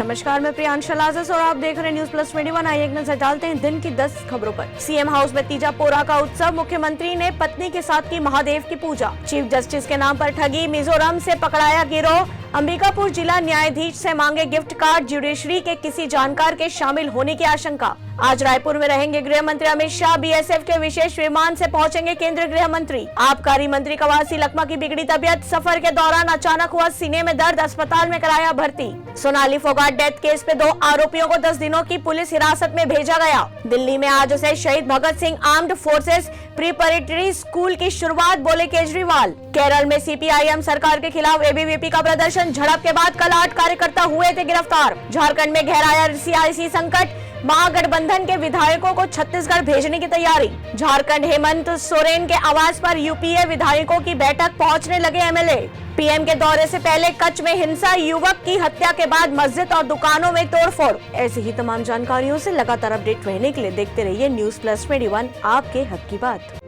नमस्कार, मैं प्रियांशा लाजस और आप देख रहे हैं न्यूज प्लस 21। आइए एक नजर डालते हैं दिन की 10 खबरों पर। सीएम हाउस में तीजा पोरा का उत्सव, मुख्यमंत्री ने पत्नी के साथ की महादेव की पूजा। चीफ जस्टिस के नाम पर ठगी, मिजोरम से पकड़ाया गिरोह। अंबिकापुर जिला न्यायाधीश से मांगे गिफ्ट कार्ड, ज्यूडिशरी के किसी जानकार के शामिल होने की आशंका। आज रायपुर में रहेंगे गृह मंत्री अमित शाह, बीएसएफ के विशेष विमान से पहुंचेंगे केंद्रीय गृह मंत्री। आबकारी मंत्री कवासी लखमा की बिगड़ी तबियत, सफर के दौरान अचानक हुआ सीने में दर्द, अस्पताल में कराया भर्ती। सोनाली फोगाट डेथ केस पे 2 आरोपियों को 10 दिनों की पुलिस हिरासत में भेजा गया। दिल्ली में आज से Shaheed Bhagat Singh armed forces preparatory school की शुरुआत, बोले केजरीवाल। केरल में सीपीआईएम सरकार के खिलाफ एबीवीपी का प्रदर्शन, झड़प के बाद कल 8 कार्यकर्ता हुए थे गिरफ्तार। झारखंड में गहराया सियासी संकट, महागठबंधन के विधायकों को छत्तीसगढ़ भेजने की तैयारी। झारखंड हेमंत सोरेन के आवास पर यूपीए विधायकों की बैठक, पहुंचने लगे एमएलए। पीएम के दौरे से पहले कच्छ में हिंसा, युवक की हत्या के बाद मस्जिद और दुकानों में तोड़फोड़। ऐसी ही तमाम जानकारियों से लगातार अपडेट रहने के लिए देखते रहिए न्यूज प्लस 21, आपके हक की बात।